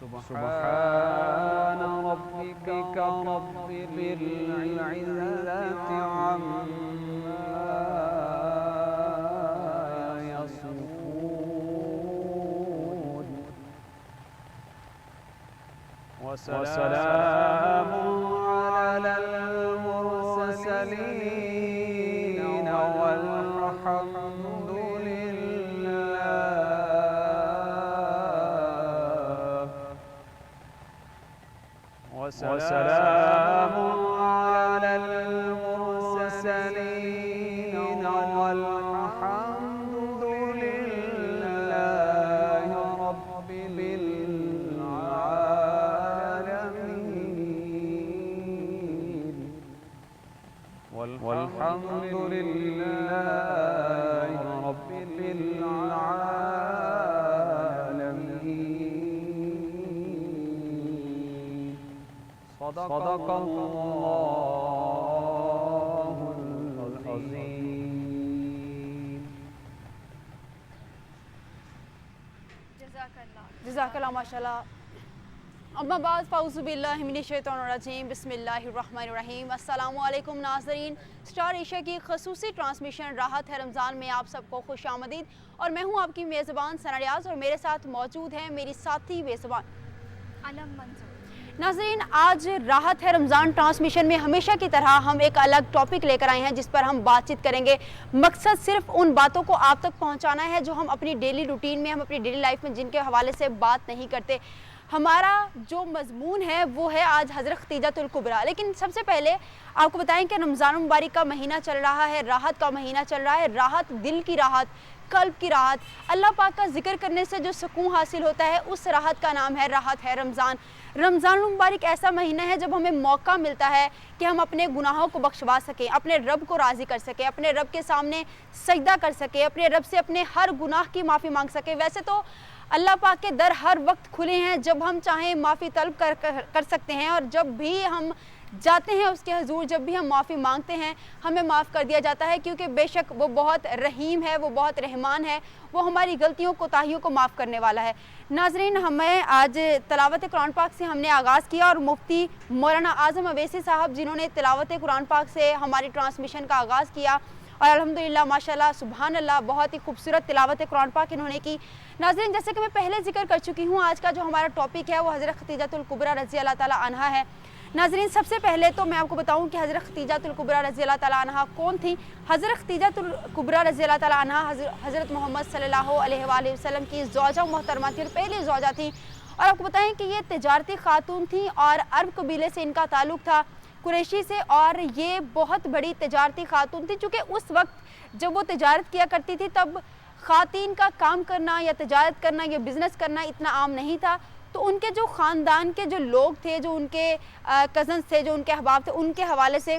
सुब्हान रब्बिका रब्बिल इज़्ज़ति अम्मा यसिफून वसलामुन अलल मुरसलीन वसलाम अलल मुरसलीन वल्हम्दुलिल्लाहि रब्बिल आलमीन वल्हम्दुलिल्लाहि रब्बिल आलमीन। सदक़ल्लाहुल अज़ीम। जज़ाकल्लाह माशाल्लाह। अम्मा बाद फ़ाउज़ु बिल्लाहि मिनश शैतानिर रजीम बिस्मिल्लाहिर रहमानिर रहीम। अस्सलामु अलैकुम नाज़रीन, स्टार एशिया की खसूसी ट्रांसमिशन राहत है रमज़ान में आप सबको खुश आमदीद। और मैं हूँ आपकी मेज़बान सना रियाज़ और मेरे साथ मौजूद हैं मेरी साथी मेज़बान अलम मंजूर। नाज़रीन, आज राहत है रमज़ान ट्रांसमिशन में हमेशा की तरह हम एक अलग टॉपिक लेकर आए हैं जिस पर हम बातचीत करेंगे। मकसद सिर्फ उन बातों को आप तक पहुंचाना है जो हम अपनी डेली रूटीन में, हम अपनी डेली लाइफ में जिनके हवाले से बात नहीं करते। हमारा जो मजमून है वो है आज हज़रत खतीजतुल कुबरा। लेकिन सबसे पहले आपको बताएं कि रमज़ान मुबारक का महीना चल रहा है, राहत का महीना चल रहा है। राहत, दिल की राहत, कल्ब की राहत, अल्लाह पाक का जिक्र करने से जो सुकून हासिल होता है उस राहत का नाम है राहत है रमज़ान। रमज़ान मुबारक ऐसा महीना है जब हमें मौका मिलता है कि हम अपने गुनाहों को बख्शवा सकें, अपने रब को राज़ी कर सकें, अपने रब के सामने सजदा कर सकें, अपने रब से अपने हर गुनाह की माफ़ी मांग सकें। वैसे तो अल्लाह पाक के दर हर वक्त खुले हैं, जब हम चाहें माफ़ी तलब कर सकते हैं और जब भी हम जाते हैं उसके हजूर, जब भी हम माफ़ी मांगते हैं हमें माफ़ कर दिया जाता है, क्योंकि बेशक वो बहुत रहीम है, वो बहुत रहमान है, वो हमारी गलतियों कोताहियों को माफ़ करने वाला है। नाज़रीन, हमें आज तिलावत कुरान पाक से हमने आगाज़ किया और मुफ्ती मौलाना आज़म अवैसी साहब जिन्होंने तिलावत कुरान पाक से हमारी ट्रांसमिशन का आगाज़ किया और अल्हम्दुलिल्लाह माशाल्लाह सुभान अल्लाह बहुत ही खूबसूरत तिलावत कुरान पाक इन्होंने की। नाज़रीन, जैसे कि मैं पहले जिक्र कर चुकी हूँ, आज का जो हमारा टॉपिक है वो हज़रत खतीजतुल कुबरा रज़ी अल्लाह ताला अन्हा है। नाज़रीन, सबसे पहले तो मैं आपको बताऊं कि हज़रत खतीजतुल कुबरा रज़ी अल्लाह ताला अन्हा कौन थी। हज़रत खतीजतुल कुबरा रज़ी अल्लाह ताला अन्हा हज़रत मोहम्मद सल्लल्लाहु अलैहि वसल्लम की ज़ौजा मोहतरमा थी, पहली ज़ौजा थी। और आपको बताएं कि ये तिजारती खातून थी और अरब कबीले से इनका ताल्लुक़ था, कुरैशी से, और ये बहुत बड़ी तिजारती खातून थी। चूँकि उस वक्त जब वो तिजारत किया करती थी तब ख़ातीन का काम करना या तिजारत करना या बिज़नेस करना इतना आम नहीं था। तो उनके जो ख़ानदान के जो लोग थे, जो उनके कज़न्स थे, जो उनके अहबाब थे, उनके हवाले से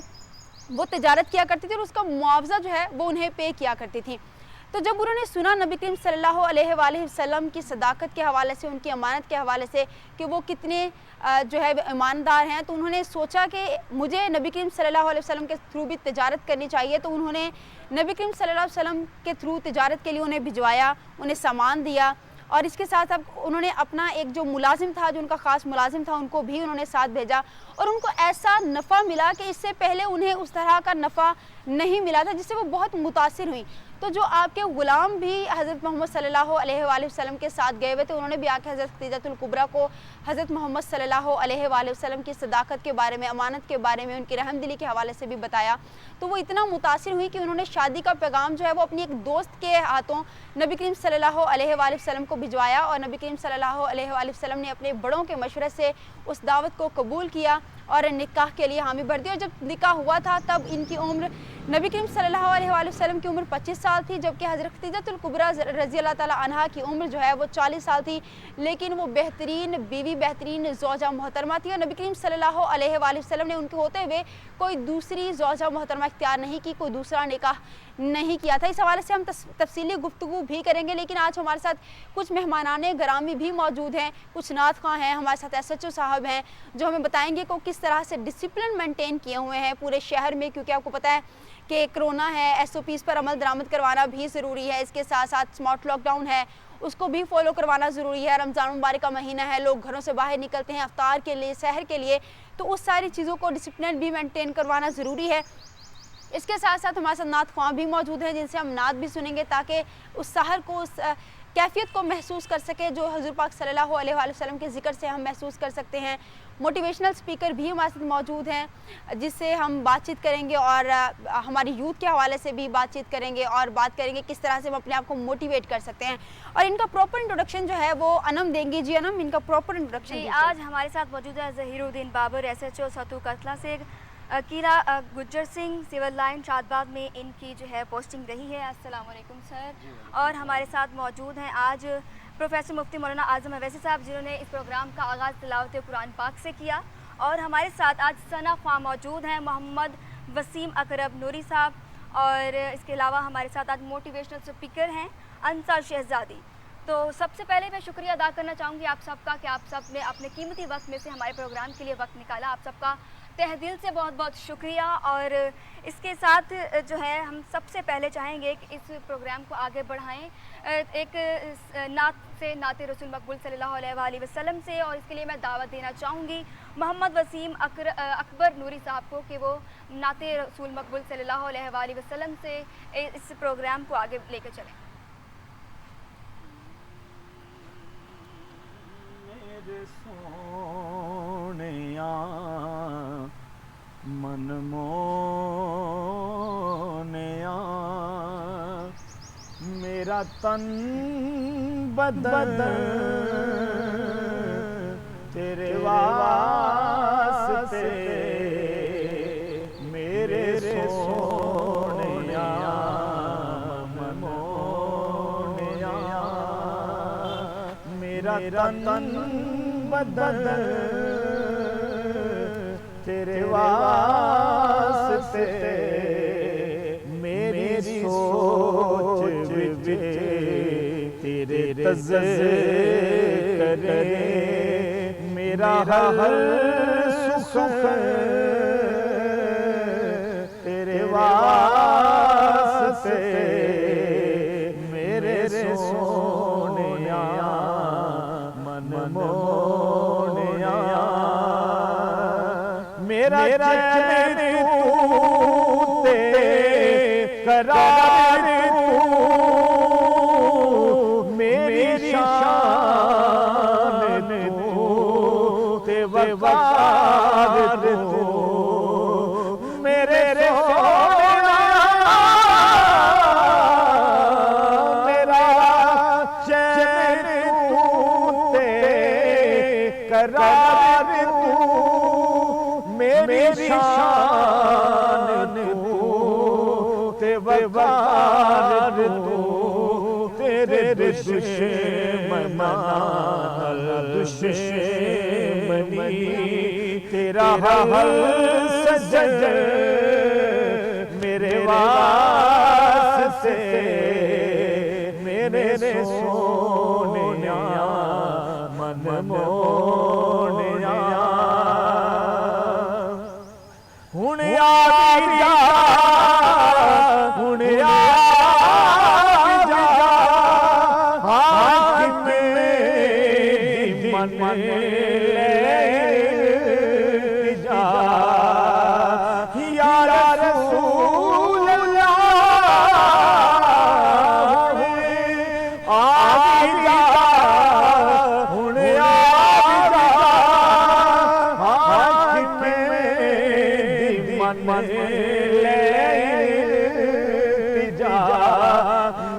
वो तिजारत किया करती थी और उसका मुआवजा जो है वो उन्हें पे किया करती थी। तो जब उन्होंने सुना नबी करीम सल्लल्लाहु अलैहि वसल्लम की सदाकत के हवाले से, उनकी अमानत के हवाले से कि वो कितने जो है ईमानदार हैं, तो उन्होंने सोचा कि मुझे नबी करीम सल्लल्लाहु अलैहि वसल्लम के थ्रू भी तिजारत करनी चाहिए। तो उन्होंने नबी करीम सल्लल्लाहु अलैहि वसल्लम के थ्रू तिजारत के लिए उन्हें भिजवाया, उन्हें सामान दिया और इसके साथ साथ उन्होंने अपना एक जो मुलाजिम था, जो उनका ख़ास मुलाजिम था, उनको भी उन्होंने साथ भेजा और उनको ऐसा नफ़ा मिला कि इससे पहले उन्हें उस तरह का नफ़ा नहीं मिला था, जिससे वो बहुत मुतासिर हुई। तो जो आपके ग़ुलाम भी हज़रत मोहम्मद सल्लल्लाहु अलैहि वसल्लम के साथ गए हुए थे, उन्होंने भी आके हज़रत खतीजतुल कुबरा को हज़रत मोहम्मद सल्लल्लाहु अलैहि वसल्लम की सदाकत के बारे में, अमानत के बारे में, उनकी रहमदिली के हवाले से भी बताया। तो वो इतना मुतासिर हुई कि उन्होंने शादी का पैगाम जो है वो अपनी एक दोस्त के हाथों नबी करीम सल्लल्लाहु अलैहि वसल्लम को भिजवाया और नबी करीम सल्लल्लाहु अलैहि वसल्लम ने अपने बड़ों के मशवरे से उस दावत को कबूल किया और निकाह के लिए हामी भर दी। और जब निकाह हुआ था तब इनकी उम्र, नबी करीम सल्लल्लाहु अलैहि वसल्लम की उम्र 25 साल थी, जबकि हज़रत खतीजतुल कुबरा रज़ी अल्लाह ताला अन्हा की उम्र जो है वो 40 साल थी। लेकिन वो बेहतरीन बीवी, बेहतरीन ज़ौजा मोहतरमा थी और नबी करीम सल्लल्लाहु अलैहि वसल्लम ने उनके होते हुए कोई दूसरी ज़ौजा मोहतरमा इख्तियार नहीं की, कोई दूसरा निकाह नहीं किया था। इस हवाले से हम तफसीली गुफ्तगू भी करेंगे। लेकिन आज हमारे साथ कुछ मेहमानाने ग्रामी भी मौजूद हैं, कुछ नात ख़्वां हैं, हमारे साथ SHO साहब हैं जो हमें बताएंगे कि किस तरह से डिसिप्लिन मेंटेन किए हुए हैं पूरे शहर में, क्योंकि आपको पता है कि कोरोना है, SOPs पर अमल दरामद करवाना भी ज़रूरी है। इसके साथ साथ स्मार्ट लॉकडाउन है उसको भी फॉलो करवाना ज़रूरी है। रमज़ान मुबारक का महीना है, लोग घरों से बाहर निकलते हैं अफ्तार के लिए, सहर के लिए, तो उस सारी चीज़ों को डिसिप्लिन भी मेंटेन करवाना ज़रूरी है। इसके साथ साथ हमारे साथ नात ख्वां भी मौजूद हैं जिनसे हम नात भी सुनेंगे ताकि उस सहर को, उस कैफियत को महसूस कर सके जो हज़ूर पाक सल्लल्लाहु अलैहि वसल्लम के ज़िक्र से हम महसूस कर सकते हैं। मोटिवेशनल स्पीकर भी हमारे साथ मौजूद हैं जिससे हम बातचीत करेंगे और हमारी यूथ के हवाले से भी बातचीत करेंगे और बात करेंगे किस तरह से हम अपने आप को मोटिवेट कर सकते हैं। और इनका प्रॉपर इंट्रोडक्शन जो है वो अनम देंगी। जी अनम, इनका प्रॉपर इंट्रोडक्शन। आज हमारे साथ मौजूद है ज़हीरुद्दीन बाबर, SHO सतू कतला से, कीरा गुज्जर सिंह सिविल लाइन शादबाद में इनकी जो है पोस्टिंग रही है। अस्सलाम वालेकुम सर। और हमारे साथ मौजूद हैं आज प्रोफेसर मुफ्ती मौलाना आज़म अवैसी साहब जिन्होंने इस प्रोग्राम का आगाज़ तिलावत कुरान पाक से किया। और हमारे साथ आज सना ख्वां मौजूद हैं, मोहम्मद वसीम अकरब नूरी साहब, और इसके अलावा हमारे साथ आज मोटिवेशनल स्पीकर हैं अंसार शहजादी। तो सबसे पहले मैं शुक्रिया अदा करना चाहूँगी आप सबका कि आप सब ने अपने कीमती वक्त में से हमारे प्रोग्राम के लिए वक्त निकाला। आप सबका तहे दिल से बहुत बहुत शुक्रिया। और इसके साथ जो है हम सबसे पहले चाहेंगे कि इस प्रोग्राम को आगे बढ़ाएं एक नात से, नाते रसूल मकबूल सल्लल्लाहु अलैहि वसल्लम से। और इसके लिए मैं दावत देना चाहूँगी मोहम्मद वसीम अकबर नूरी साहब को कि वो नाते रसूल मकबूल सल्लल्लाहु अलैहि वसल्लम से इस प्रोग्राम को आगे लेकर चलें। मन मोनेया मेरा तन बदन तेरे वास्ते मेरे सोनिया मन मोनेया मेरा तन बदन तेरे वास्ते मेरी सोच विच तेरे तज़किरे मेरा हर सुख तेरे वास्ते मेरे सोनिया मन मोनिया मेरा चैन तू ते करार तू मेरी शान तू ते वकार तू मेरे सोना मेरा चैन तू ते करार तू मेरी शान तू ते वकार तू तेरे दुश्मना दुश्मनी तेरा हर सजद मेरे वास्ते मेरे सोनिया मन मोनिया हुण आ जा हुण आ जा हाकिम मन ले जा या रसूल अल्लाह आ जा हुण आ जा हाकिम मन ले जा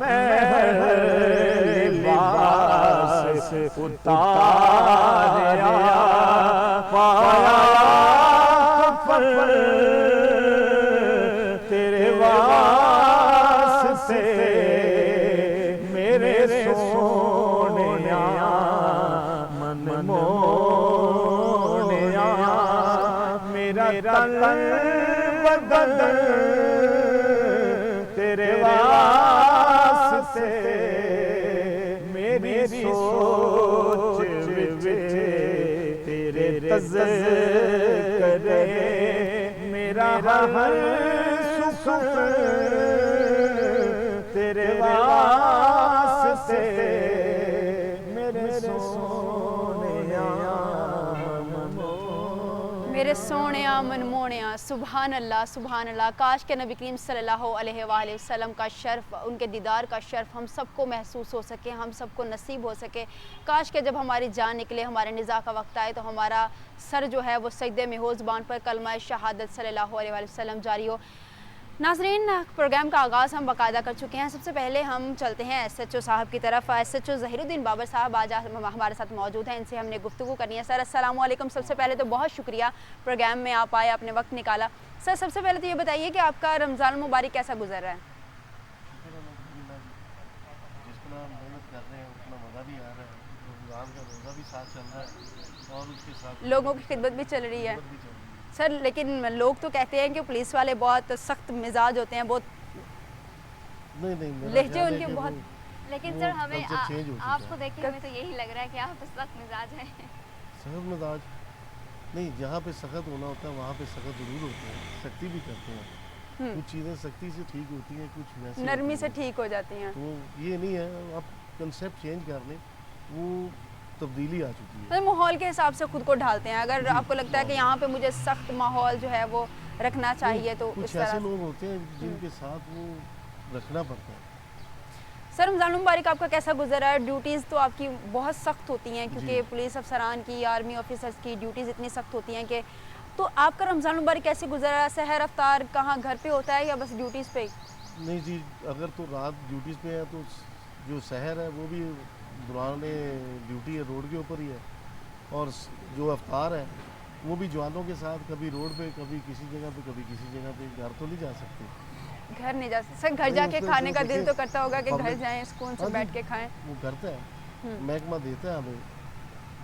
मैं लिबास उतारा पाया कफन तेरे वास्ते मेरे सोनिया मन मोनिया मेरा तन बदन तेरे वास्ते मेरी सोच विच तेरे तज़किरे मेरा हर सुख तेरे वास्ते तेरे सोनिया मनमोनिया, सुभान अल्लाह सुभान अल्लाह। काश के नबी करीम सल्लल्लाहु अलैहि वसल्लम का शर्फ, उनके दीदार का शर्फ हम सबको महसूस हो सके, हम सबको नसीब हो सके। काश के जब हमारी जान निकले, हमारे निज़ा का वक्त आए, तो हमारा सर जो है वो सजदे में हो, ज़ुबान पर कलमा शहादत सल्लल्लाहु अलैहि वसल्लम जारी हो। नाज़रीन, प्रोग्राम का आगाज़ हम बाकायदा कर चुके हैं। सबसे पहले हम चलते हैं SHO साहब की तरफ। SHO ज़हीरुद्दीन बाबर साहब आज हमारे साथ मौजूद हैं, इनसे हमने गुफ्तगू करनी है। सर अस्सलाम वालेकुम। सबसे पहले तो बहुत शुक्रिया प्रोग्राम में आप आए, आपने वक्त निकाला। सर सबसे पहले तो ये बताइए कि आपका रमज़ान मुबारक कैसा गुजर रहा है? जितना मेहनत कर रहे हैं उतना मज़ा भी आ रहा है, रमज़ान का रोज़ा भी साथ चल रहा है और उसके साथ लोगों की खिदमत भी चल रही है। भी चल रही है। सर लेकिन लोग तो कहते हैं कि पुलिस वाले बहुत सख्त मिजाज होते हैं, बहुत नहीं मेरा लहजे ख्याल है उनके कि बहुत। लेकिन वो सर हमें concept change हो चुका आपको देख के हमें तो यही लग रहा है कि आप सख्त मिजाज हैं। सख्त मिजाज नहीं, जहाँ पे सख्त होना होता है वहाँ पे सख्त ज़रूर होते हैं, सख्ती भी करते हैं। कुछ चीज़ें सख्ती से ठीक होती हैं, कुछ वैसे नरमी होती से हैं। ठीक हो जाती हैं। तो ये नहीं है, आप कंसेप्ट चेंज कर लें, वो तब्दीली आ चुकी है। मतलब माहौल के हिसाब से खुद को ढालते हैं। अगर आपको लगता है कि यहाँ पे मुझे सख्त माहौल जो है वो रखना चाहिए तो कुछ इस ऐसे तरह। लोग होते हैं जिनके साथ वो रखना पड़ता है। सर रमज़ान मुबारक आपका कैसा गुजरा है? ड्यूटीज़ तो आपकी बहुत सख्त होती हैं, क्योंकि जी। पुलिस अफसरान की, आर्मी ऑफिसर्स की ड्यूटीज़ इतनी सख्त होती हैं कि तो आपका रमज़ान मुबारक कैसे गुजरा? सहर अफ्तार कहाँ घर पे होता है या बस ड्यूटीज़ पे? नहीं जी, अगर तो रात ड्यूटीज़ पे है तो जो शहर है वो भी दौरान ड्यूटी है रोड के ऊपर ही है, और जो अफ्तार है वो भी जवानों के साथ, कभी रोड पे, कभी किसी जगह पे, कभी किसी जगह पे। घर तो नहीं जा सकते। घर नहीं जा सकते सर? घर नहीं, जाके उसमें खाने तो का दिल देखिए, तो करता होगा कि घर public- जाएं, सुकून से हाँ जी, बैठ के खाएं। वो करता है, महकमा देता है हमें,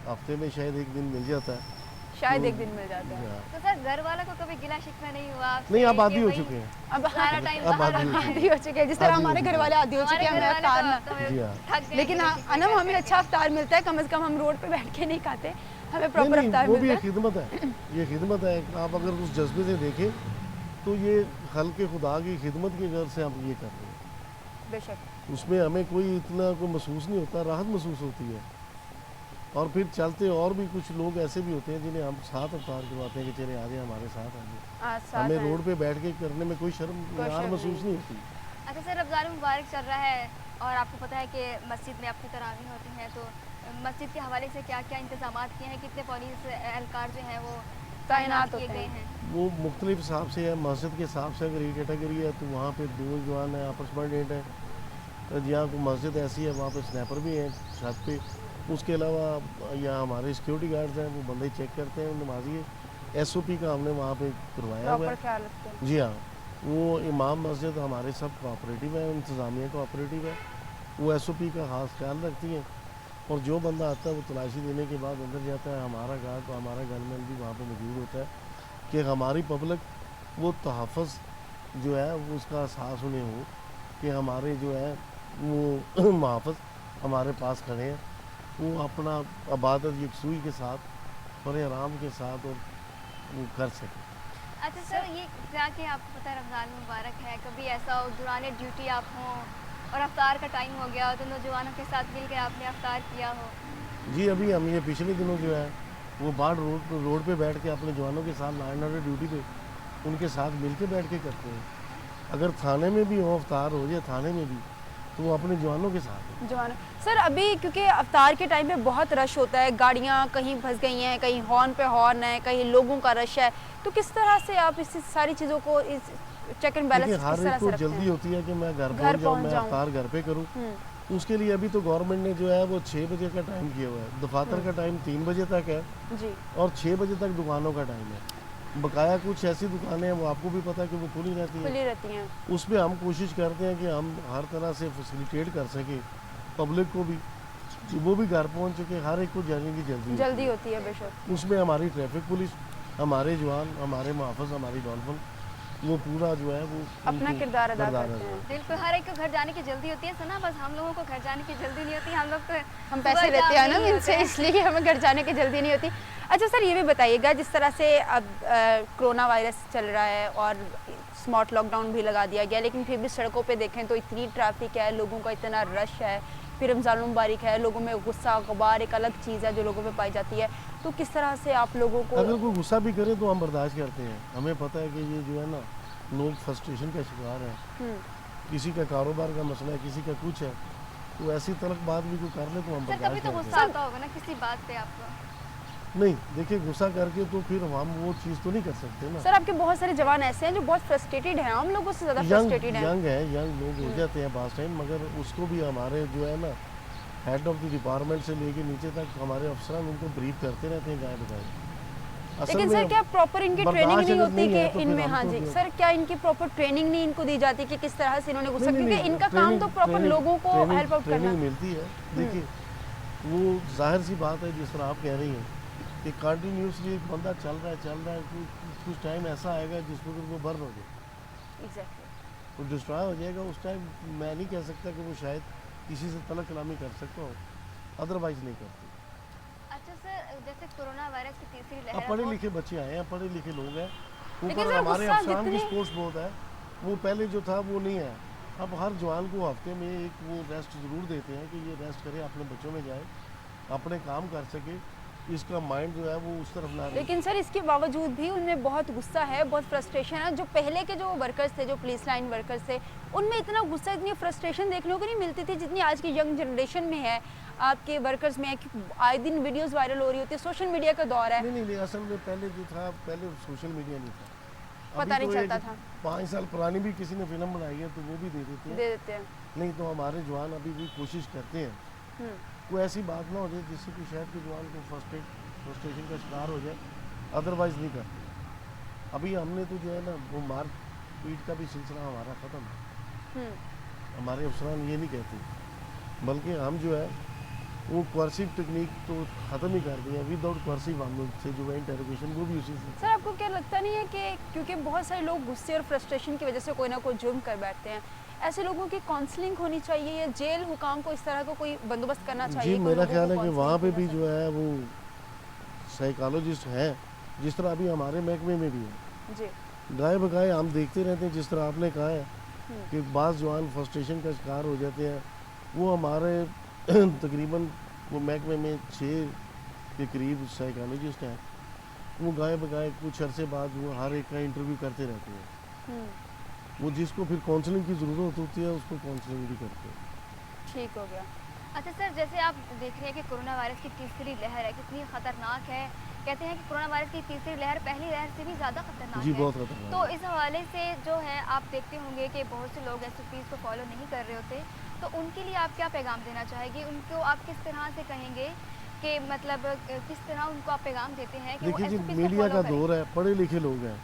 हफ्ते में शायद एक दिन मिल जाता है। शायद तो- एक दिन मिल जाता है। हाँ। तो सर घर वालों को कभी गिला शिकवा नहीं हुआ आपसे नहीं, अब कि आदी हो भाई चुके हैं। अब सारा टाइम अब बाहर आदी हो रहना है? आदी हो चुके हैं, जिस तरह आदी हो हमारे घर चुके वाले आदी हो हमारे चुके हैं। घर हमें वाले अफ्तार तो- ना तो जी हाँ। थक गए लेकिन गिला हाँ शिकवा अनम, कर हमें कर। अच्छा अफ्तार मिलता है। कम से कम हम रोड पे बैठ के नहीं खाते, हमें प्रॉपर नहीं, अफ्तार वो भी मिलता एक है। खिदमत है, ये खिदमत है। आप अगर उस जज्बे से देखें तो ये खल्क़ खुदा की खिदमत के घर से हम ये कर रहे हैं। बेशक। उसमें हमें कोई इतना कोई महसूस नहीं होता, राहत महसूस होती है। और फिर चलते और भी कुछ लोग ऐसे भी होते हैं जिन्हें हम साथ अवतार करवाते हैं कि चले आ जाए हमारे साथ आ जाए। आज साथ हमें हैं। रोड पे बैठ के करने में कोई शर्म कोई यार शर्म महसूस नहीं होती। अच्छा सर, रमज़ान मुबारक चल रहा है और आपको पता है कि मस्जिद में अपनी तरावी होती हैं, तो मस्जिद के हवाले से क्या क्या इंतजाम किए हैं? कितने पुलिस एहलकार जो हैं वो तैनात किए होते गए हैं? हैं? वो मुख्तलिफ हिसाब से है, मस्जिद के हिसाब से अगर ये कैटेगरी है तो वहाँ पे 2 जवान है, आपस में है। जहाँ को मस्जिद ऐसी है वहाँ पे स्नैपर भी हैं छत पे। उसके अलावा यहाँ हमारे सिक्योरिटी गार्ड्स हैं, वो बंदे चेक करते हैं नमाजी। SOP का हमने वहाँ पे करवाया हुआ प्रॉपर है। ख्याल रखते हैं। जी हाँ, वो इमाम मस्जिद हमारे सब कोऑपरेटिव है, इंतज़ामिया कोऑपरेटिव है, वो SOP का खास ख्याल रखती हैं। और जो बंदा आता है वो तलाशी देने के बाद अंदर जाता है। हमारा गार्ड तो हमारा गनमैन भी वहाँ पे मौजूद होता है कि हमारी पब्लिक वो तहफ़्फ़ुज़ जो है वो उसका एहसास उन्हें हो कि हमारे जो है वो मुहाफ़िज़ हमारे पास खड़े हैं। वो अपना इबादत यकसुई के साथ और आराम के साथ और वो कर सकें। अच्छा सर, ये क्या कि आपको पता है रमज़ान मुबारक है, कभी ऐसा हो दौरान ड्यूटी आप हों और अफ्तार का टाइम हो गया हो तो नौजवानों के साथ मिल के आपने अफ्तार किया हो? जी, अभी हम ये पिछले दिनों जो है वो बाहर रोड पे बैठ के अपने जवानों के साथ लाइन ऑर्डर ड्यूटी पे उनके साथ मिल के बैठ के करते हैं। अगर थाने में भी हो, अफ्तार हो जाए थाने में भी, तो वो अपने जवानों के साथ है। जवान सर, अभी क्योंकि अफ्तार के टाइम पे बहुत रश होता है, गाड़ियाँ कहीं फंस गई हैं, कहीं हॉर्न पे हॉर्न है, कहीं लोगों का रश है, तो किस तरह से आप इस सारी चीज़ों को इस चेक एंड बैलेंस देखिए, किस हर तरह एक से को रखते जल्दी हैं? होती है कि मैं घर घर पहुंच जाऊँ, पहुंच मैं जाऊं। अफ्तार घर पे करूँ। उसके लिए अभी तो गवर्नमेंट ने जो है वो 6 बजे का टाइम किया हुआ है। दफातर का टाइम 3 बजे तक है जी। और 6 बजे तक दुकानों का टाइम है। बकाया कुछ ऐसी दुकानें हैं वो आपको भी पता है कि वो खुली रहती हैं। खुली रहती हैं। उसमें हम कोशिश करते हैं कि हम हर तरह से फैसिलिटेट कर सकें पब्लिक को भी, कि वो भी घर पहुंच चुके। हर एक को जाने की जल्दी होती है बेशक। उसमें हमारी ट्रैफिक पुलिस, हमारे जवान, हमारे मुहाफ़िज़, हमारी डॉल्फिन, वो पूरा जो है वो अपना उनको किरदार अदा किरदार करते हैं। बिल्कुल, हर एक को घर जाने की जल्दी होती है सना, बस हम लोगों को घर जाने की जल्दी नहीं होती। हम लोग तो हम सुबह पैसे लेते शाम हैं ना नहीं इनसे, होते हैं। इसलिए हमें घर जाने की जल्दी नहीं होती। अच्छा सर, ये भी बताइएगा, जिस तरह से अब कोरोना वायरस चल रहा है और स्मार्ट लॉकडाउन भी लगा दिया गया, लेकिन फिर भी सड़कों पे देखें तो इतनी ट्रैफिक है, लोगों का इतना रश है फिर रमज़ान मुबारक है, लोगों में गुस्सा गुबार एक अलग चीज़ है जो लोगों में पाई जाती है, तो किस तरह से आप लोगों को अगर कोई गुस्सा भी करे तो हम बर्दाश्त करते हैं। हमें पता है कि ये जो है ना लोग फ्रस्ट्रेशन का शिकार हैं, किसी का कारोबार का मसला है, किसी का कुछ है, तो ऐसी तलक बात भी कोई कर ले तो हम सर कभी बर्दाश्त तो करते गुस्सा आता होगा ना किसी बात पे आपको? हैं। नहीं देखिए, गुस्सा करके तो फिर हम वो चीज़ तो नहीं कर सकते ना। सर आपके बहुत सारे जवान ऐसे हैं जो बहुत फ्रस्ट्रेटेड हैं, हम लोगों से ज़्यादा फ्रस्ट्रेटेड हैं। यंग लोग हो जाते हैं पास टाइम, मगर उसको भी हमारे जो है ना हेड ऑफ द डिपार्टमेंट से लेके नीचे तक हमारे अफसरान उनको ब्रीफ करते रहते हैं गाय बगाए। लेकिन सर क्या प्रॉपर इनकी ट्रेनिंग नहीं होती कि इनमें, हाँ जी तो सर, क्या इनकी प्रॉपर ट्रेनिंग नहीं इनको दी जाती कि किस तरह से इन्होंने गुस्सा, नहीं, क्योंकि नहीं, इनका काम तो प्रॉपर लोगों को हेल्प आउट करना। ट्रेनिंग मिलती है। देखिए वो जाहिर सी बात है जिस तरह आप कह रही हैं कि कंटिन्यूसली एक बंदा चल रहा है कुछ टाइम ऐसा आएगा जिसमें वो बर्न हो जाए, एग्जैक्टली वो डिस्ट्रॉय हो जाएगा। उस टाइम मैं नहीं कह सकता कि वो शायद किसी से तलक कलामी कर सकता हो, अदरवाइज नहीं करती। अच्छा सर, जैसे कोरोना वायरस की तीसरी अब लहर पढ़े वो- लिखे बच्चे आए हैं, पढ़े लिखे लोग हैं, लेकिन ऊपर सर हमारे गुस्सा अफसरान की जितने- स्पोर्ट्स बहुत है, वो पहले जो था वो नहीं है। अब हर जवान को हफ्ते में एक वो रेस्ट ज़रूर देते हैं कि ये रेस्ट करे, अपने बच्चों में जाए, अपने काम कर सके, इसका माइंड जो है वो उस तरफ ना रहे। लेकिन सर इसके बावजूद भी उनमें बहुत गुस्सा है, बहुत फ्रस्ट्रेशन है। जो पहले के जो वर्कर्स थे, जो पुलिस लाइन वर्कर्स थे, उनमें इतना गुस्सा, इतनी फ्रस्ट्रेशन देखने को नहीं मिलती थी जितनी आज की यंग जनरेशन में है, आपके वर्कर्स में है। कि आए दिन वीडियोस वायरल हो रही होती है, सोशल मीडिया का दौर है, नहीं, असल में पहले जो था, पहले सोशल मीडिया नहीं था, पता अभी नहीं तो चलता एक था। 5 साल पुरानी भी किसी ने फिल्म बनाई है तो वो भी दे देते हैं। दे देते हैं। नहीं तो हमारे जवान अभी भी कोशिश करते हैं कोई ऐसी बात ना हो जाए जिससे कि शायद के जवान को फ्रस्ट्रेशन का शिकार हो जाए, अदरवाइज नहीं करते। अभी हमने तो जो है ना वो मार पीट का भी सिलसिला हमारा ख़त्म है। हमारे अफसरान ये नहीं कहते, बल्कि हम जो है वो क्वर्सिव टेक्निक तो ख़त्म ही कर दी है। विदाउट क्वर्सिव हम लोग से जो है इंटरोगेशन वो भी उसी से। सर आपको क्या लगता नहीं है कि क्योंकि बहुत सारे लोग गुस्से और फ्रस्ट्रेशन की वजह से कोई ना कोई जुर्म कर बैठते हैं, ऐसे लोगों की काउंसलिंग होनी चाहिए या जेल हुकाम को इस तरह का कोई बंदोबस्त करना चाहिए? जी कोई मेरा लोगों ख्याल को है कि counselling वहाँ पे की भी वजह जो है वो साइकोलॉजिस्ट हैं, जिस तरह अभी हमारे महकमे में भी है। से? जी गाय बगाए हम देखते रहते हैं, जिस तरह आपने कहा है कि बाज़ जवान फ्रस्ट्रेशन का शिकार हो जाते हैं। वो हमारे तकरीबन वो महकमे में 6 के करीब साइकोलॉजिस्ट हैं। वो गाय बगाए कुछ अरसे बाद वो हर एक का इंटरव्यू करते रहते हैं। वो जिसको फिर काउंसलिंग की ज़रूरत होती है उसको काउंसलिंग भी करते हैं। ठीक हो गया। अच्छा सर, जैसे आप देख रहे हैं कि कोरोना वायरस की तीसरी लहर है, कितनी ख़तरनाक है। कहते हैं कि कोरोना वायरस की तीसरी लहर पहली लहर से भी ज़्यादा खतरनाक जी है। बहुत खतरनाक तो है। इस हवाले से जो है आप देखते होंगे कि बहुत से लोग SOPs को फॉलो नहीं कर रहे होते, तो उनके लिए आप क्या पैगाम देना चाहेंगे? उनको आप किस तरह से कहेंगे कि मतलब किस तरह उनको आप पैगाम देते हैं कि वो देखिए जी, SOPs को मीडिया फॉलो का करें? दौर है, पढ़े लिखे लोग हैं।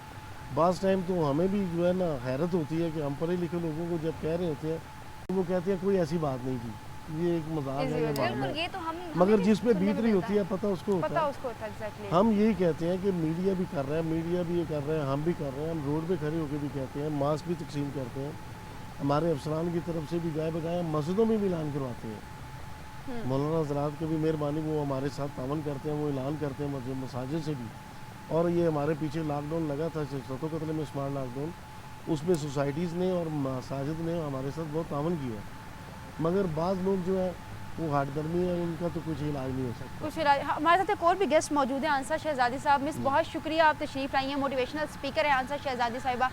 बाज़ टाइम तो हमें भी जो है ना हैरत होती है कि हम पढ़े लिखे लोगों को जब कह रहे होते हैं तो वो कहते हैं कोई ऐसी बात नहीं थी, ये एक मजाक है, ये मामला बिल्कुल, है। ये तो हम मगर हमें भी जिस पे सुनने बीत को रही मिलता होती है पता उसको होता पता है। उसको होता है एग्जैक्टली। हम यही कहते हैं कि मीडिया भी कर रहा है, मीडिया भी ये कर रहा है, हम भी कर रहे हैं। हम रोड पे खड़े होकर भी कहते हैं, मास्क भी तकसीम करते हैं। हमारे अफसरान की तरफ से भी गाय बगाए मस्जिदों में भी ऐलान करवाते हैं। मौलाना हज़रात की भी मेहरबानी, वो हमारे साथ तावन करते हैं, वो ऐलान करते हैं मसाजिद से भी। और ये हमारे पीछे लॉकडाउन लगा था सतो कतले में स्मार्ट लॉकडाउन, उसमें सोसाइटीज़ ने और मसाजिद ने हमारे साथ बहुत तावन किया। मगर बाज़ लोग जो है वो हार्ट दर्मी है, उनका तो कुछ इलाज नहीं हो सकता। कुछ इलाज। हमारे साथ एक और भी गेस्ट मौजूद है, आंसर शहजादी साहब। मिस बहुत शुक्रिया, आप तशरीफ़ लाई हैं। मोटिवेशनल स्पीकर है आंसर शहजादी साहिबा,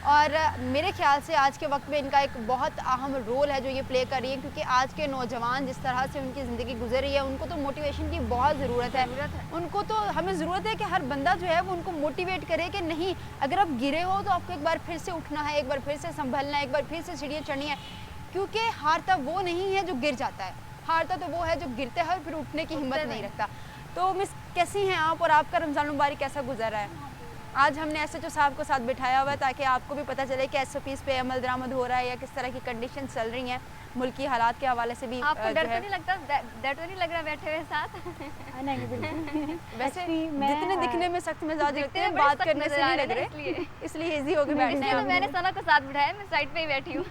और मेरे ख्याल से आज के वक्त में इनका एक बहुत अहम रोल है जो ये प्ले कर रही है, क्योंकि आज के नौजवान जिस तरह से उनकी ज़िंदगी गुजर रही है, उनको तो मोटिवेशन की बहुत ज़रूरत है। उनको तो हमें ज़रूरत है कि हर बंदा जो है वो उनको मोटिवेट करे कि नहीं, अगर आप गिरे हो तो आपको एक बार फिर से उठना है, एक बार फिर से संभलना है, एक बार फिर से सीढ़ियाँ चढ़नी है। क्योंकि हारता वो नहीं है जो गिर जाता है, हारता तो वो है जो गिरता है और फिर उठने की हिम्मत नहीं रखता। तो मिस कैसी हैं आप, और आपका रमज़ान मुबारक कैसा गुजर रहा है? आज हमने SHO साहब को साथ बिठाया हुआ है ताकि आपको भी पता चले कि SOPs पे अमल दरामद हो रहा है या किस तरह की कंडीशन चल रही हैं मुल्क की हालात के हवाले से भी। आपको जो डर तो है, नहीं लगता, डर तो नहीं लग रहा बैठे हुए साथ? नहीं बिल्कुल। वैसे Actually, मैं- जितने दिखने में सख्त मिजाज दिखते लगते हैं हैं, बड़े बात सख्त करने से नजर आ नहीं रहे लग हैं रहे, इसलिए इजी हो के बैठने इसलिए तो हैं। मैंने सना को साथ बिठाया, मैं साइड पे ही बैठी हूँ।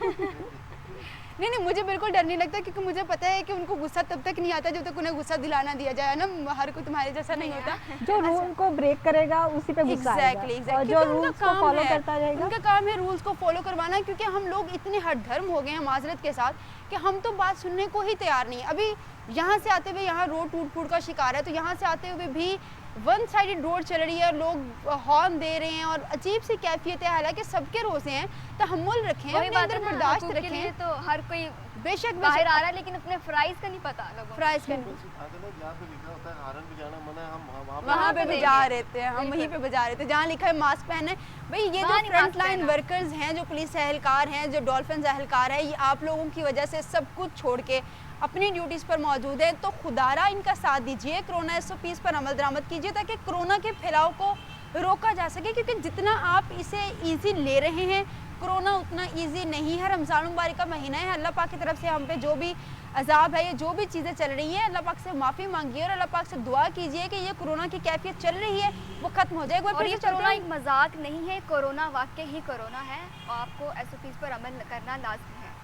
नहीं नहीं, मुझे बिल्कुल डर नहीं लगता, क्योंकि मुझे पता है कि उनको गुस्सा तब तक नहीं आता जब तक उन्हें गुस्सा दिलाना दिया जाए ना। हर कोई तुम्हारे जैसा नहीं होता। जो रूल को ब्रेक करेगा उसी पे गुस्सा एग्जैक्टली आएगा, और जो रूल्स को फॉलो करता जाएगा उनका काम है रूल्स को फॉलो करवाना। क्योंकि हम लोग इतने हठधर्म हो गए हैं माजरत के साथ कि हम तो बात सुनने को ही तैयार नहीं। अभी यहाँ से आते हुए, यहाँ रोड टूट फूट का शिकार है, तो यहाँ से आते हुए भी वन साइडेड रोड चल रही है, लोग हॉर्न दे रहे हैं और अजीब सी कैफियत है। हालांकि सबके रोज़े हैं, तहम्मुल रखें, अपने अंदर बर्दाश्त रखें। तो हर कोई बेशक बाहर आ रहा है, लेकिन अपने फ्राइज का नहीं पता लोगों को। फ्राइज का जहाँ पे लिखा होता है हारन बजाना मना है, हम वहाँ पे बजा रहे थे, हम वहीं पे बजा रहे थे जहाँ लिखा है मास्क पहने। भाई ये जो फ्रंट लाइन वर्कर्स हैं, जो पुलिस एहलकार हैं, जो डॉल्फिन एहलकार है, ये आप लोगों की वजह से सब कुछ छोड़ के अपनी ड्यूटीज़ पर मौजूद है। तो खुदारा इनका साथ दीजिए, कोरोना SOPs पर अमल दरामद कीजिए ताकि कोरोना के फैलाव को रोका जा सके। क्योंकि जितना आप इसे ईजी ले रहे हैं, कोरोना उतना इजी नहीं है। रमज़ान मुबारक का महीना है, अल्लाह पाक की तरफ से हम पे जो भी अजाब है, ये जो भी चीज़ें चल रही हैं, अल्लाह पाक से माफ़ी मांगिए और अल्लाह पाक से दुआ कीजिए कि ये कोरोना की कैफियत चल रही है वो ख़त्म हो जाए। और ये कोरोना एक मजाक नहीं है, कोरोना वाकई ही कोरोना है और आपको SOPs पर अमल करना लाजमी है।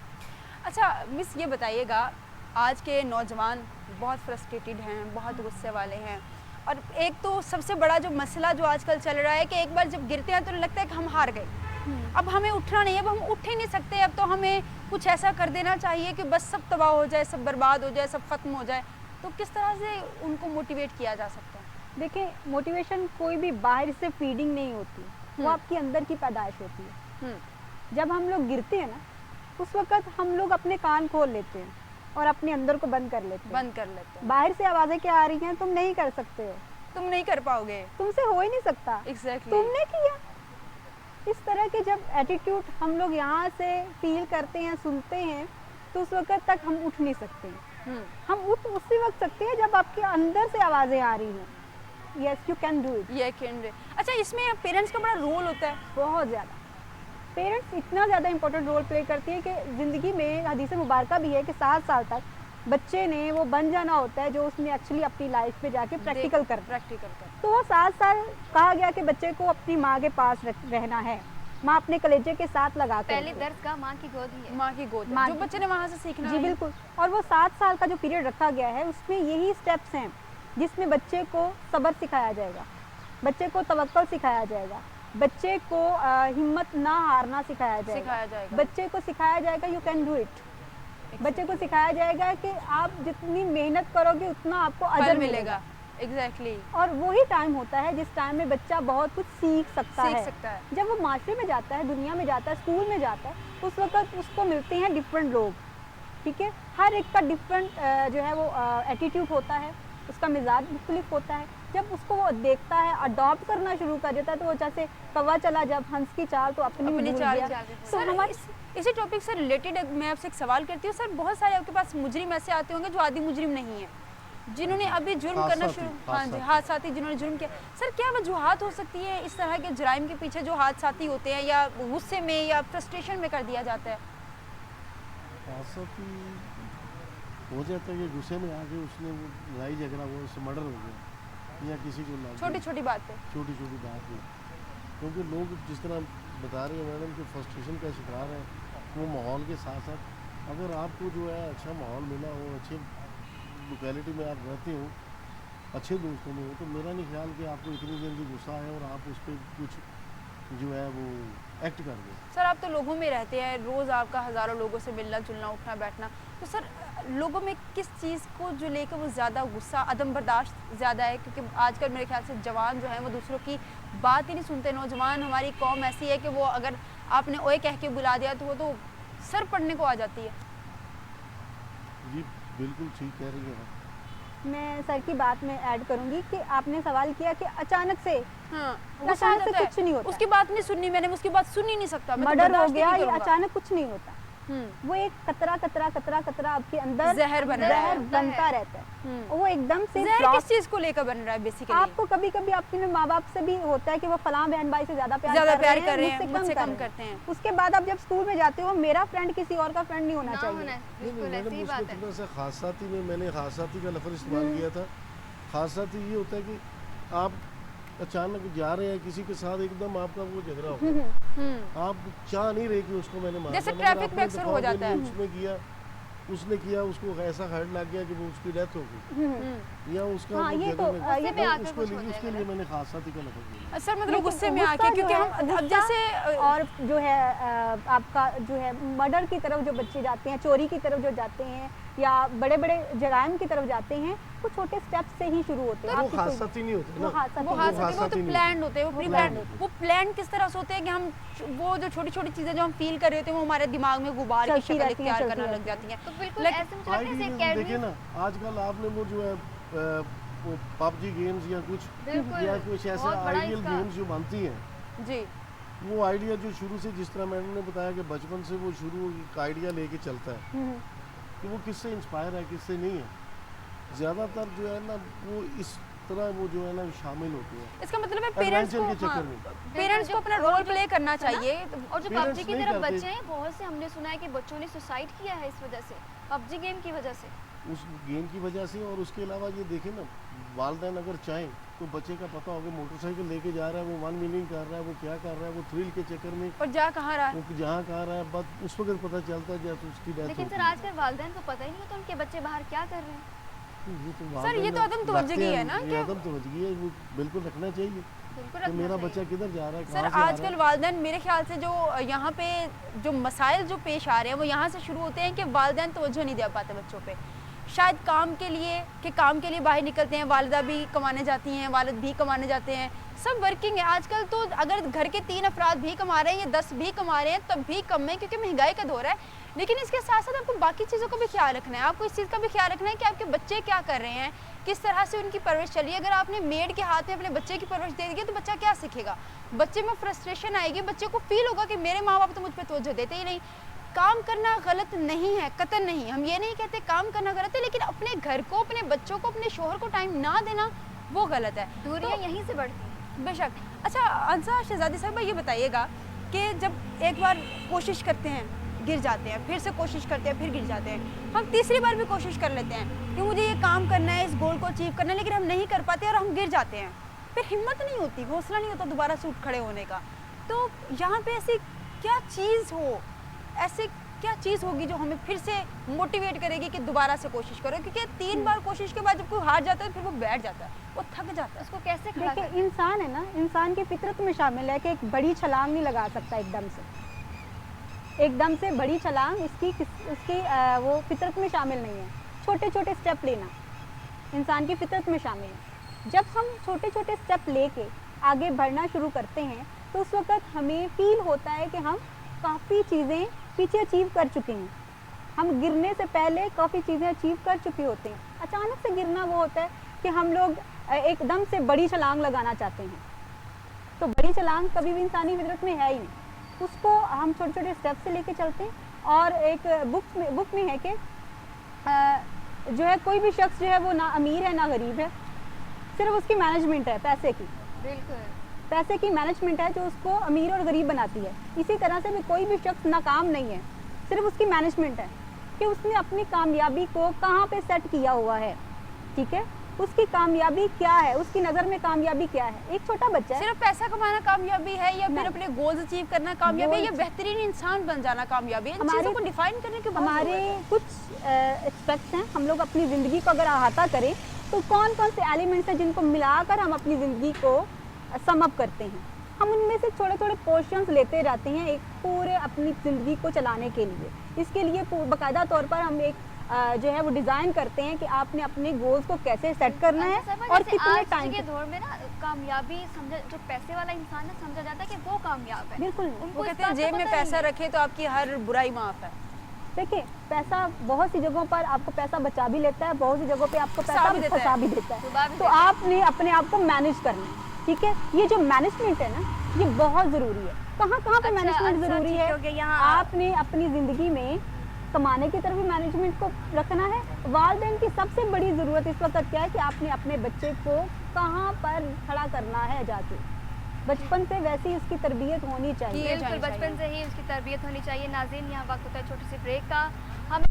अच्छा मिस, ये बताइएगा, आज के नौजवान बहुत फ्रस्ट्रेटेड हैं, बहुत गुस्से वाले हैं, और एक तो सबसे बड़ा जो मसला जो आजकल चल रहा है कि एक बार जब गिरते हैं तो लगता है कि हम हार गए, अब हमें उठना नहीं है, अब हम उठ ही नहीं सकते, अब तो हमें कुछ ऐसा कर देना चाहिए कि बस सब तबाह हो जाए, सब बर्बाद हो जाए, सब ख़त्म हो जाए। तो किस तरह से उनको मोटिवेट किया जा सकता है? देखिए, मोटिवेशन कोई भी बाहर से फीडिंग नहीं होती, वो आपकी अंदर की पैदाइश होती है। जब हम लोग गिरते हैं ना, उस वक्त हम लोग अपने कान खोल लेते हैं और अपने अंदर को बंद कर लेते हैं। बाहर से आवाज़ें क्या आ रही हैं, तुम नहीं कर सकते हो, तुम नहीं कर पाओगे, तुमसे हो ही नहीं सकता, एग्जैक्टली तुमने किया। इस तरह के जब एटीट्यूड हम लोग यहाँ से फील करते हैं, सुनते हैं, तो उस वक्त तक हम उठ नहीं सकते हैं। हम उठ उसी वक्त सकते हैं जब आपके अंदर से आवाज़ें आ रही हैं, yes you can do it, ये कैन डू। अच्छा, इसमें पेरेंट्स का बड़ा रोल होता है, बहुत ज़्यादा। पेरेंट्स इतना ज़्यादा इंपॉर्टेंट रोल प्ले करती है कि ज़िंदगी में हदीस मुबारक भी है कि 7 साल तक बच्चे ने वो बन जाना होता है जो उसने एक्चुअली अपनी लाइफ पे जाके प्रैक्टिकल कर। तो वो 7 साल कहा गया कि बच्चे को अपनी माँ के पास रहना है, माँ अपने कलेजे के साथ लगा कर। पहली दर्द का माँ की गोद ही है, माँ की गोद, जो बच्चे ने वहाँ से सीखना। जी बिल्कुल। और वो 7 साल का जो पीरियड रखा गया है उसमें यही स्टेप्स हैं जिसमें बच्चे को सब्र सिखाया जाएगा, बच्चे को तवक्कुल सिखाया जाएगा, बच्चे को हिम्मत ना हारना सिखाया जाएगा, बच्चे को सिखाया जाएगा यू कैन डू इट, बच्चे को सिखाया जाएगा कि आप जितनी मेहनत करोगे उतना आपको अजर मिलेगा। एग्जैक्टली। और वही टाइम होता है जिस टाइम में बच्चा बहुत कुछ सीख सकता है। जब वो माशरे में जाता है, दुनिया में जाता है, स्कूल में जाता है, उस वक्त उसको मिलते हैं डिफरेंट लोग, ठीक है, हर एक का डिफरेंट जो है वो एटीट्यूड होता है, उसका मिजाज मुख्तलिफ होता है। जब उसको वो देखता है, अडॉप्ट करना शुरू कर देता है, तो वो जैसे कौवा चला जब हंस की चाल तो अपनी चाल। तो हमारे इसी टॉपिक से रिलेटेड मैं आपसे एक सवाल करती हूँ सर, बहुत सारे आपके पास मुजरिम ऐसे आते होंगे जो आदि मुजरिम नहीं है, जिन्होंने अभी जुर्म करना शुरू, हाँ जी, हादसाती जिन्होंने जुर्म किया। सर क्या वजूहात हो सकती है इस तरह के जराइम के पीछे जो हादसाती होते हैं या गुस्से में या फ्रस्ट्रेशन में कर दिया जाता है? हादसाती हो जाता है कि गुस्से में आके उसने लड़ाई झगड़ा, वो उससे मर्डर हो गया या किसी को छोटी छोटी बात पे, छोटी छोटी बात में, क्योंकि लोग जिस तरह बता रहे हैं मैडम कि फ्रस्ट्रेशन का शिकार है, वो माहौल के साथ साथ अगर आपको जो है अच्छा माहौल मिला हो, अच्छे लोकेलिटी में आप रहते हो, अच्छे दोस्तों में हो, तो मेरा नहीं ख्याल कि आपको इतनी जल्दी गुस्सा है और आप उस पर कुछ जो है वो एक्ट कर दें। सर आप तो लोगों में रहते हैं, रोज़ आपका हज़ारों लोगों से मिलना जुलना, उठना बैठना, तो सर लोगों में किस चीज़ को जो लेकर वो ज़्यादा गुस्सा, अदम बर्दाश्त ज़्यादा है? क्योंकि आजकल मेरे ख्याल से जवान जो है वो दूसरों की बात ही नहीं सुनते। नौजवान हमारी कौम ऐसी है कि वो अगर आपने ओए कह के बुला दिया तो वो तो सर पड़ने को आ जाती है। जी बिल्कुल ठीक कह रही हैं। मैं सर की बात में ऐड करूंगी कि आपने सवाल किया कि अचानक से, हाँ, अचानक से कुछ नहीं होता, उसकी बात नहीं सुननी मैंने, उसकी बात सुन ही नहीं सकता, मर्डर हो गया, ये अचानक कुछ नहीं होता, वो एक कतरा कतरा कतरा कतरा आपके अंदर जहर बनता रहता है। वो एकदम से किस चीज को लेकर बन रहा है बेसिकली? आपको कभी कभी आपके माँ बाप से भी होता है कि वो फलां बहन भाई से ज्यादा प्यार कर रहे हैं, मुझसे कम करते हैं। उसके बाद आप जब स्कूल में जाते हो, मेरा फ्रेंड किसी और का फ्रेंड नहीं होना चाहिए। खासाती में मैंने खासाती का लफ्ज़ इस्तेमाल किया था। खासाती ये होता है कि आप अचानक जा रहे हैं किसी के साथ, एकदम आपका वो झगड़ा हो, आप चाह नहीं रहे कि उसको मैंने मारा, जैसे मगर ट्रैफिक आपने में अक्सर हो दफाओं के जाता है। लिए उसने किया, उसको ऐसा हर्ट लग गया कि वो उसकी डेथ हो गई, या उसका हाँ, वो ये जगह तो- में- ये तो आके उसको कुछ हो लिए- उसके जाएगा लिए मैंने खास साथी का लफज बोला। सर मतलब लेकिन गुस्से में गुस्सा आके, क्योंकि जो हम है, अब गुस्सा जैसे और जो है आपका जो है मर्डर की तरफ जो बच्चे जाते हैं, चोरी की तरफ जो जाते हैं, या बड़े बड़े जराइम की तरफ जाते हैं, वो छोटे स्टेप से ही शुरू होते हैं। वो आपकी खास कोई- साथी नहीं होते वो ना, हादसा वो नहीं हाथ होता। वो तो हादसा नहीं प्लान होते हैं, वो प्री प्लान, planned वो प्लान किस तरह से होते हैं कि हम वो जो छोटी छोटी चीजें जो हम फील कर रहे होते हैं वो हमारे दिमाग में गुबार की चलती शक्ल रहती हैं, इख्तियार चलती करना लग रहती जाती हैं। तो बिल्कुल लेकिन ऐसे मुझे लगता है जैसे देखिए अकेडमी ना, आजकल आपने वो जो है वो पबजी गेम्स या कुछ बिल्कुल, या कुछ ऐसे बहुत बड़ा आइडियल इसका- गेम्स जो बनती हैं, जी वो आइडिया जो शुरू से, जिस तरह मैडम ने बताया कि बचपन से वो शुरू एक आइडिया लेके चलता है कि वो किससे इंस्पायर है किससे नहीं है, ज़्यादातर जो है ना वो इस तरह वो जो है ना शामिल होते हैं इसका मतलब है पेरेंट्स एडवेंचर को, के चक्कर में। पेरेंट्स को अपना रोल प्ले करना चाहिए। और जो Parents पबजी की नहीं तरफ करते। बच्चे हैं, बहुत से हमने सुना है कि बच्चों ने सुसाइड किया है इस वजह से, पबजी गेम की वजह से। उस गेम की वजह से। और उसके अलावा ये देखें ना, वालिदैन अगर चाहें तो बच्चे का पता होगा मोटरसाइकिल लेके जा रहा है, वो वन व्हीलिंग कर रहा है, वो क्या कर रहा है, वो थ्रिल के चक्कर में और जा कहाँ रहा है। वो जहाँ कहाँ रहा है, बस उस वक्त पता चलता है जब उसकी डेथ लेकिन होती सर है। आजकल वालिदैन को पता ही नहीं होता उनके बच्चे बाहर क्या कर रहे हैं। ये तो सर, ये वालिदैन तो अदम तवज्जुही रखते हैं, है ना ये कि- अदम तवज्जुही है, वो बिल्कुल रखना चाहिए बिल्कुल कि रखना मेरा चाहिए। बच्चा किधर जा रहा है, सर कहाँ से आ रहा आजकल है। वालिदैन मेरे ख्याल से जो यहाँ पे जो मसाइल जो पेश आ रहे हैं वो यहाँ से शुरू होते हैं कि वालिदैन तवज्जो नहीं दे पाते बच्चों पे। शायद काम के लिए बाहर निकलते हैं, वालिदा भी कमाने जाती हैं, वालिद भी कमाने जाते हैं, सब वर्किंग है। आजकल तो अगर घर के 3 अफराद भी कमा रहे हैं या 10 भी कमा रहे हैं तब भी कम है, क्योंकि महंगाई का दौर है। लेकिन इसके साथ साथ आपको बाकी चीज़ों का भी ख्याल रखना है। आपको इस चीज़ का भी ख्याल रखना है कि आपके बच्चे क्या कर रहे हैं, किस तरह से उनकी परवरिश चल रही है। अगर आपने मेड के हाथ में अपने बच्चे की परवरिश दे दी तो बच्चा क्या सीखेगा। बच्चे में फ्रस्ट्रेशन आएगी, बच्चे को फील होगा कि मेरे माँ बाप तो मुझ पर तवज्जो देते ही नहीं। काम करना गलत नहीं है, कतई नहीं, हम ये नहीं कहते काम करना गलत है, लेकिन अपने घर को, अपने बच्चों को, अपने शोहर को टाइम ना देना वो गलत है। दूरियां यहीं से बढ़ती हैं। बेशक। अच्छा अंसा शहजादी साहब, ये बताइएगा कि जब एक बार कोशिश करते हैं गिर जाते हैं, फिर से कोशिश करते हैं फिर गिर जाते हैं, हम तीसरी बार भी कोशिश कर लेते हैं कि मुझे ये काम करना है, इस गोल को अचीव करना है, लेकिन हम नहीं कर पाते और हम गिर जाते हैं, फिर हिम्मत नहीं होती, हौसला नहीं होता दोबारा से उठ खड़े होने का। तो यहाँ पे ऐसी क्या चीज़ हो, ऐसे क्या चीज़ होगी जो हमें फिर से मोटिवेट करेगी कि दोबारा से कोशिश करो, क्योंकि 3 बार कोशिश के बाद जब कोई हार जाता है फिर वो बैठ जाता है, वो थक जाता है। उसको कैसे खड़ा देखिए करें? इंसान है ना, इंसान की फितरत में शामिल है कि एक बड़ी छलांग नहीं लगा सकता एकदम से बड़ी छलांग उसकी वो फितरत में शामिल नहीं है। छोटे छोटे स्टेप लेना इंसान की फितरत में शामिल है। जब हम छोटे छोटे स्टेप लेके आगे बढ़ना शुरू करते हैं तो उस वक्त हमें फील होता है कि हम काफ़ी चीज़ें पीछे अचीव कर चुके हैं, हम गिरने से पहले काफ़ी चीज़ें अचीव कर चुके होते हैं। अचानक से गिरना वो होता है कि हम लोग एकदम से बड़ी छलांग लगाना चाहते हैं, तो बड़ी छलांग कभी भी इंसानी फितरत में है ही नहीं। उसको हम छोटे छोटे स्टेप से लेके चलते हैं। और एक बुक में है कि जो है कोई भी शख्स जो है वो ना अमीर है ना गरीब है, सिर्फ उसकी मैनेजमेंट है पैसे की, बिल्कुल पैसे की मैनेजमेंट है जो उसको अमीर और गरीब बनाती है। इसी तरह से भी कोई भी शख्स नाकाम नहीं है, सिर्फ उसकी मैनेजमेंट है कि उसने अपनी कामयाबी को कहाँ पे सेट किया हुआ है। ठीक है, उसकी कामयाबी क्या है, उसकी नज़र में कामयाबी क्या है। एक छोटा बच्चा है, सिर्फ पैसा कमाना कामयाबी है या फिर नहीं। अपने गोल्स अचीव करना कामयाबी है या Goals- बेहतरीन इंसान बन जाना कामयाबी है? इन हमारे- चीज़ों को डिफाइन करने की बहुत हमारे ज़रूरत है। कुछ एस्पेक्ट्स हैं। हम लोग अपनी ज़िंदगी को अगर अहाता करें तो कौन कौन से एलिमेंट्स हैं जिनको मिलाकर हम अपनी ज़िंदगी को सम अप करते हैं। हम उनमें से थोड़े थोड़े पोर्शंस लेते रहते हैं एक पूरे अपनी ज़िंदगी को चलाने के लिए। इसके लिए बाकायदा तौर पर हम एक जो है वो डिज़ाइन करते हैं कि आपने अपने गोल्स को कैसे सेट करना है और कितने टाइम के दौर में ना कामयाबी समझा, जो पैसे वाला इंसान है समझा जाता है कि वो कामयाब है। बिल्कुल। उनको वो इस कहते हैं बात का जेब में पता ही पैसा नहीं। रखे तो आपकी हर बुराई माफ है। देखिए पैसा बहुत सी जगहों पर आपको पैसा बचा भी लेता है, बहुत सी जगहों पे आपको फंसा पैसा भी देता है। फंसा भी देता डुबा है। भी तो देता है। आपने अपने आप को मैनेज करना है। ठीक है, ये जो मैनेजमेंट है ना ये बहुत ज़रूरी है। कहाँ कहाँ पे अच्छा, मैनेजमेंट अच्छा, ज़रूरी ठीक है। हो गया, यहाँ आपने अपनी ज़िंदगी में कमाने की तरफ भी मैनेजमेंट को रखना है। वालिदैन की सबसे बड़ी ज़रूरत इस वक्त क्या है कि आपने अपने बच्चे को कहाँ पर खड़ा करना है जाके। बचपन से वैसी उसकी तरबियत होनी चाहिए। ये बिल्कुल जानी बचपन चाहिए। से ही उसकी तरबियत होनी चाहिए। नाज़रीन, यहाँ वक्त होता है छोटी सी ब्रेक का। हम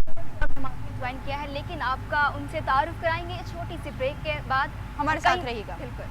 ज्वाइन किया है, लेकिन आपका उनसे तारुफ कराएंगे छोटी सी ब्रेक के बाद। हमारे कहीं- साथ रहिएगा। बिल्कुल।